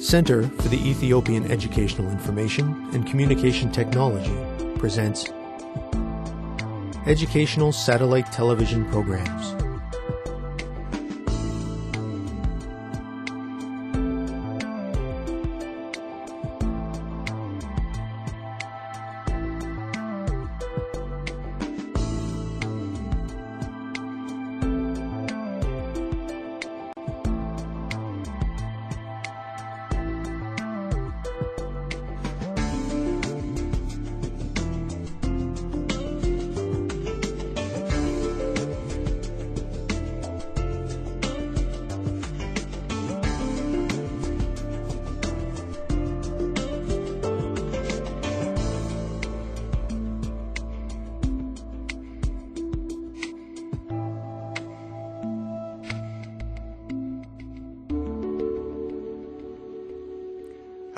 Center for the Ethiopian Educational Information and Communication Technology presents Educational Satellite Television Programs.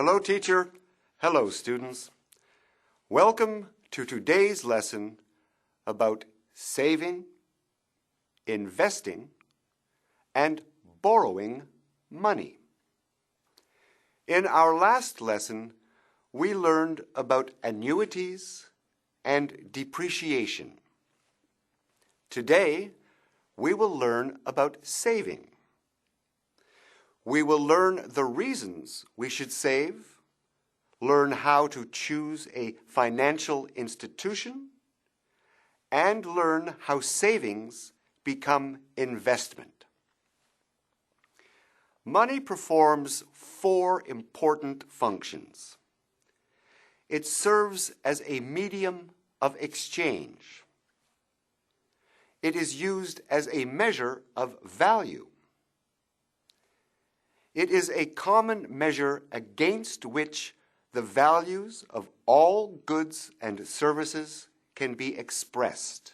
Hello, teacher. Hello, students. Welcome to today's lesson about saving, investing, and borrowing money. In our last lesson, we learned about annuities and depreciation. Today, we will learn about saving. We will learn the reasons we should save, learn how to choose a financial institution, and learn how savings become investment. Money performs four important functions. It serves as a medium of exchange. It is used as a measure of value. It is a common measure against which the values of all goods and services can be expressed.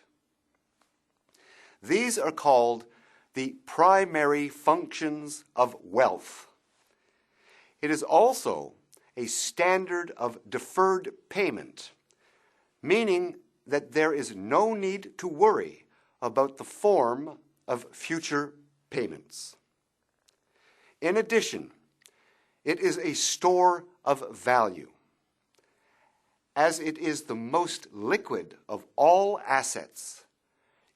These are called the primary functions of wealth. It is also a standard of deferred payment, meaning that there is no need to worry about the form of future payments. In addition, it is a store of value. As it is the most liquid of all assets,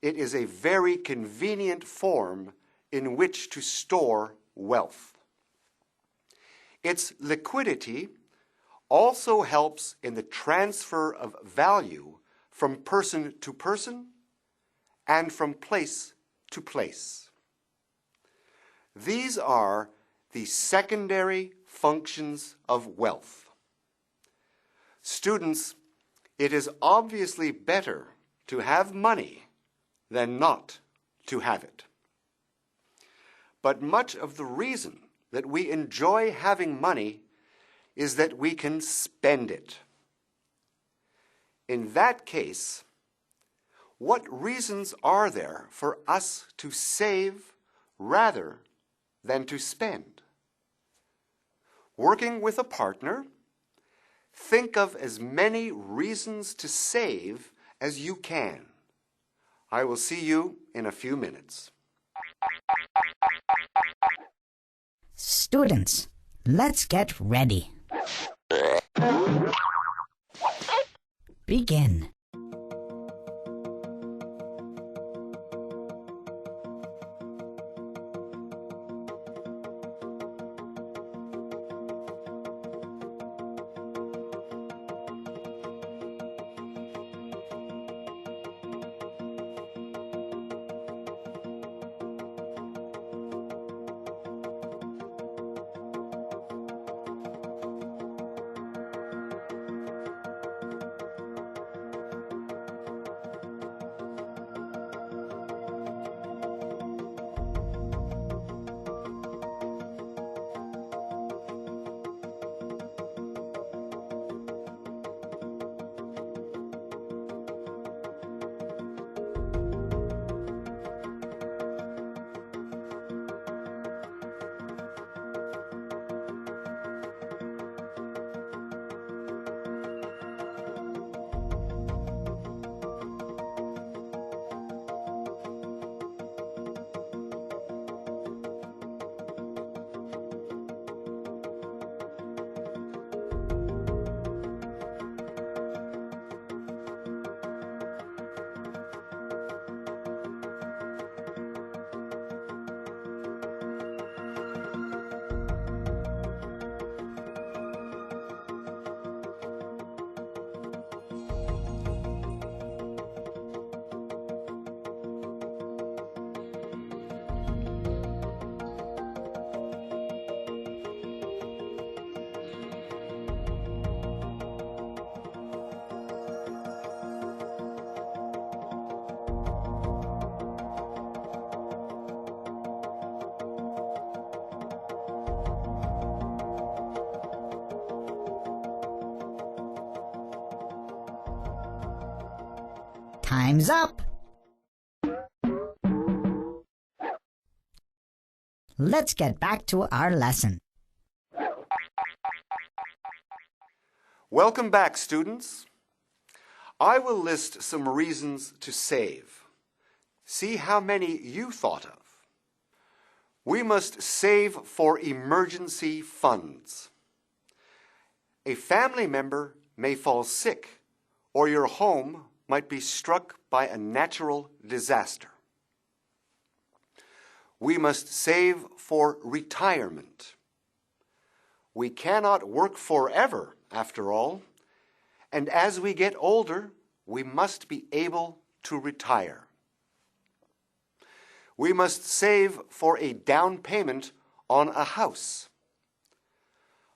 it is a very convenient form in which to store wealth. Its liquidity also helps in the transfer of value from person to person and from place to place. These are the secondary functions of wealth. Students, it is obviously better to have money than not to have it. But much of the reason that we enjoy having money is that we can spend it. In that case, what reasons are there for us to save rather than to spend? Working with a partner, think of as many reasons to save as you can. I will see you in a few minutes. Students, let's get ready. Begin. Time's up. Let's get back to our lesson. Welcome back, students. I will list some reasons to save. See how many you thought of. We must save for emergency funds. A family member may fall sick, or your home might be struck by a natural disaster. We must save for retirement. We cannot work forever, after all, and as we get older, we must be able to retire. We must save for a down payment on a house.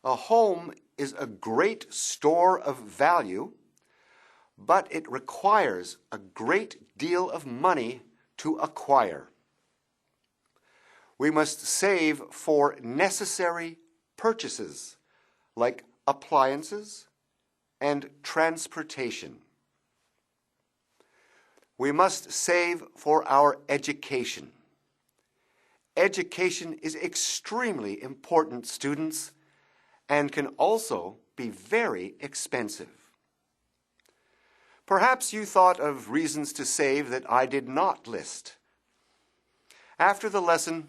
A home is a great store of value, but it requires a great deal of money to acquire. We must save for necessary purchases like appliances and transportation. We must save for our education. Education is extremely important, students, and can also be very expensive. Perhaps you thought of reasons to save that I did not list. After the lesson,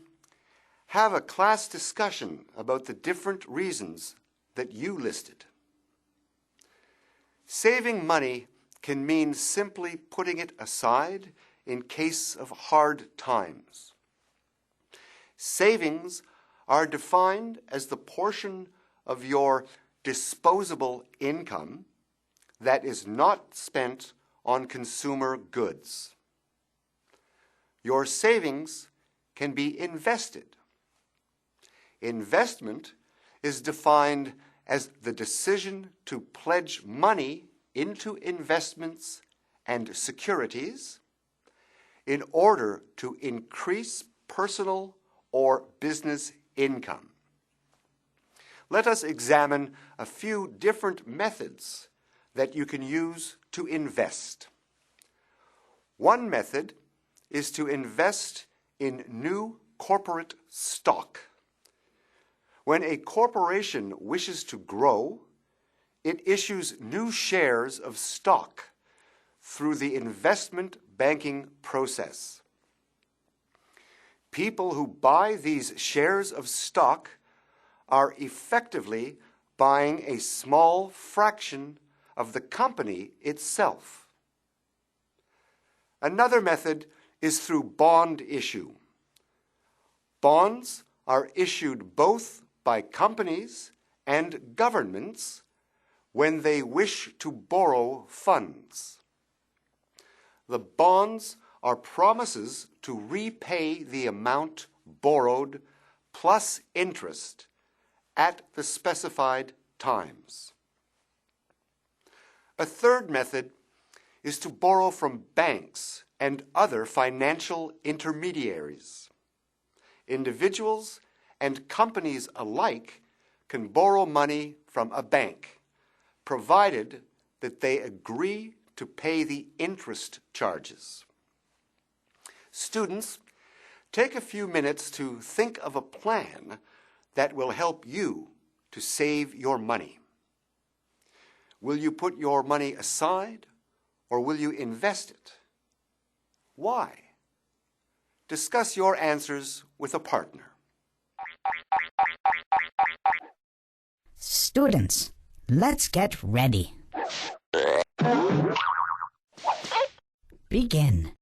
have a class discussion about the different reasons that you listed. Saving money can mean simply putting it aside in case of hard times. Savings are defined as the portion of your disposable income that is not spent on consumer goods. Your savings can be invested. Investment is defined as the decision to pledge money into investments and securities in order to increase personal or business income. Let us examine a few different methods that you can use to invest. One method is to invest in new corporate stock. When a corporation wishes to grow, it issues new shares of stock through the investment banking process. People who buy these shares of stock are effectively buying a small fraction of the company itself. Another method is through bond issue. Bonds are issued both by companies and governments when they wish to borrow funds. The bonds are promises to repay the amount borrowed plus interest at the specified times. A third method is to borrow from banks and other financial intermediaries. Individuals and companies alike can borrow money from a bank, provided that they agree to pay the interest charges. Students, take a few minutes to think of a plan that will help you to save your money. Will you put your money aside or will you invest it? Why? Discuss your answers with a partner. Students, let's get ready. Begin.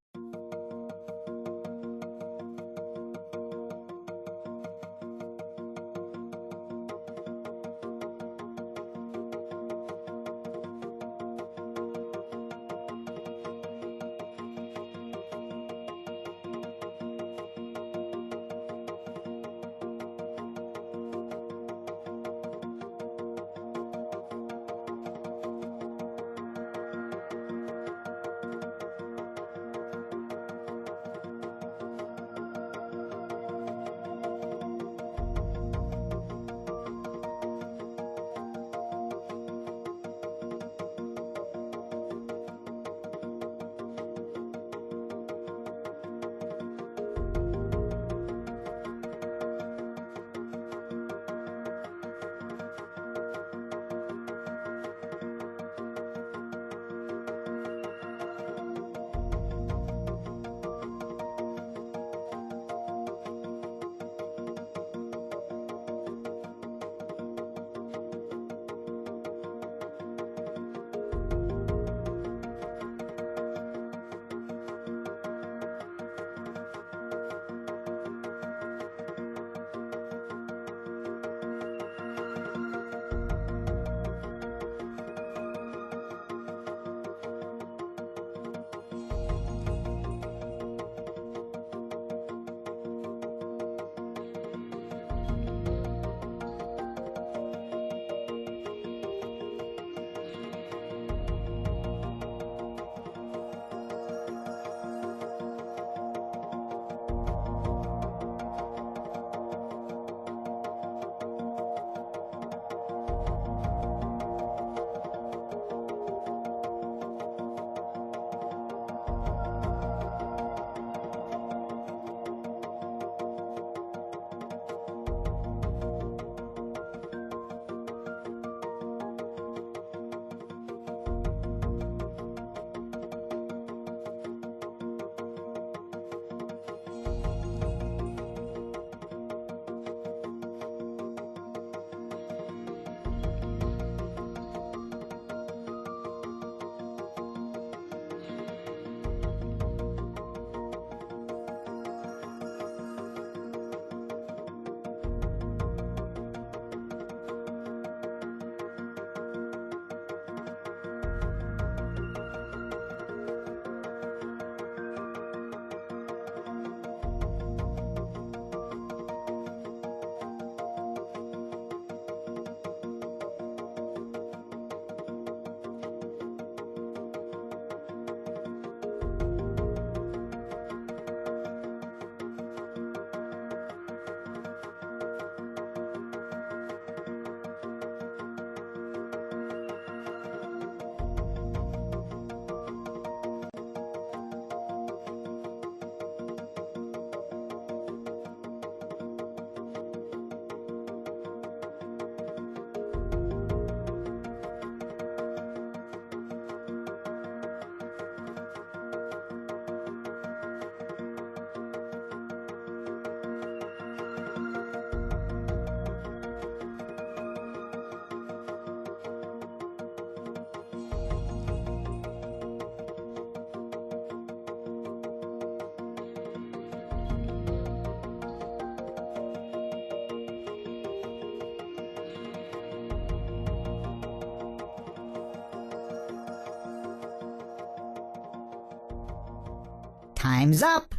Time's up.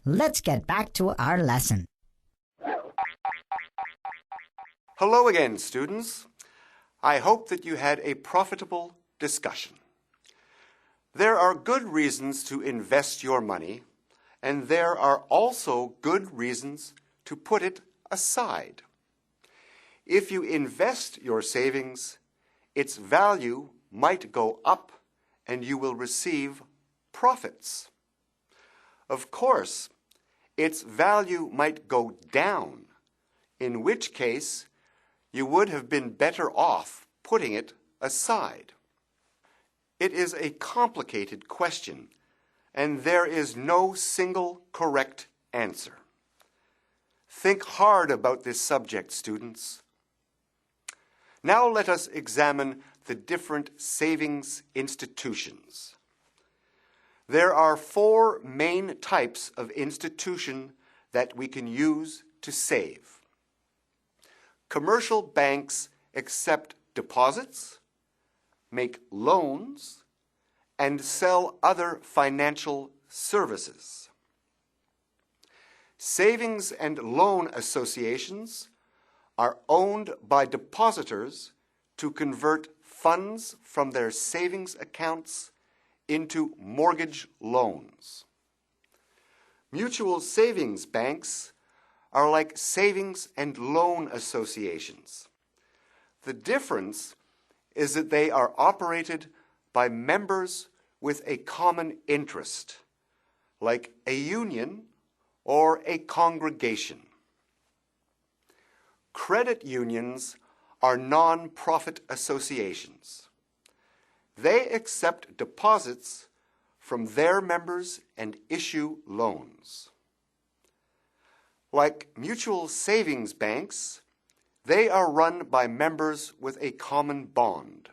Let's get back to our lesson. Hello again, students. I hope that you had a profitable discussion. There are good reasons to invest your money, and there are also good reasons to put it aside. If you invest your savings, its value might go up and you will receive profits. Of course, its value might go down, in which case you would have been better off putting it aside. It is a complicated question, and there is no single correct answer. Think hard about this subject, students. Now let us examine the different savings institutions. There are 4 main types of institution that we can use to save. Commercial banks accept deposits, make loans, and sell other financial services. Savings and loan associations are owned by depositors to convert funds from their savings accounts into mortgage loans. Mutual savings banks are like savings and loan associations. The difference is that they are operated by members with a common interest, like a union or a congregation. Credit unions are non-profit associations. They accept deposits from their members and issue loans. Like mutual savings banks, they are run by members with a common bond.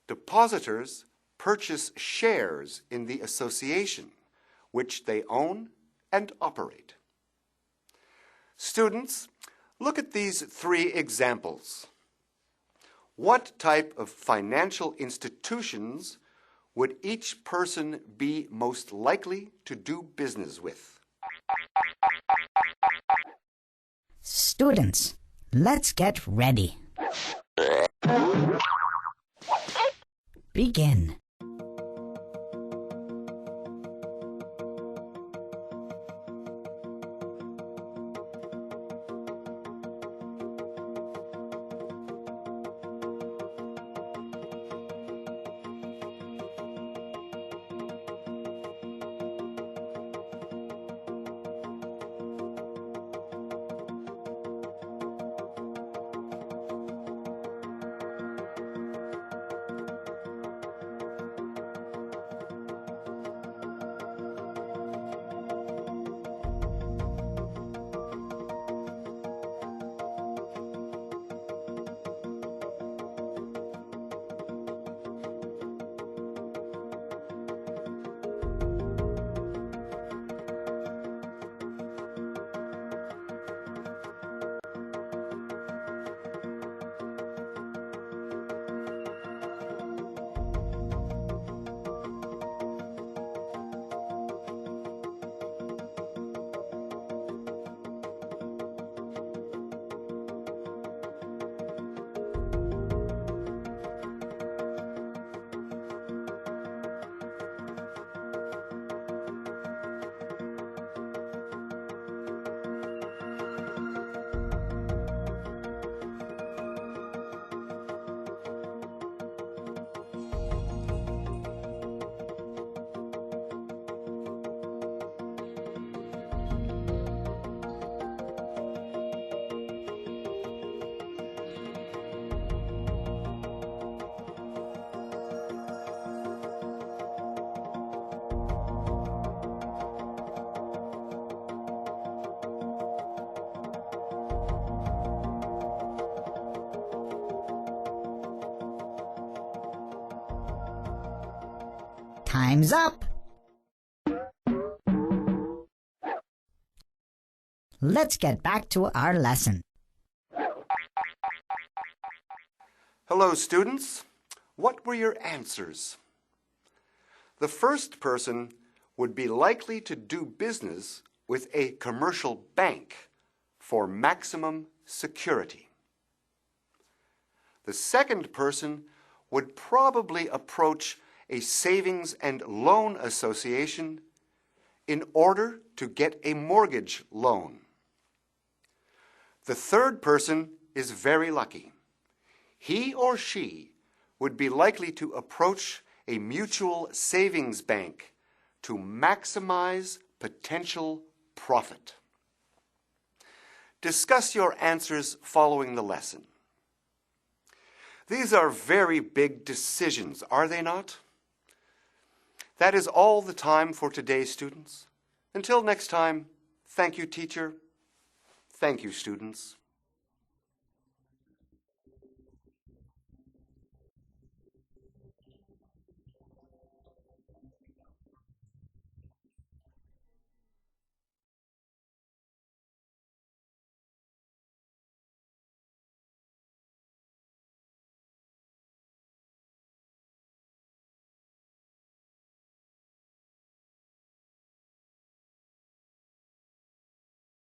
Depositors purchase shares in the association, which they own and operate. Students, look at these 3 examples. What type of financial institutions would each person be most likely to do business with? Students, let's get ready. Begin. Time's up. Let's get back to our lesson. Hello, students. What were your answers? The first person would be likely to do business with a commercial bank for maximum security. The second person would probably approach a savings and loan association in order to get a mortgage loan. The third person is very lucky. He or she would be likely to approach a mutual savings bank to maximize potential profit. Discuss your answers following the lesson. These are very big decisions, are they not? That is all the time for today, students. Until next time, thank you, teacher. Thank you, students.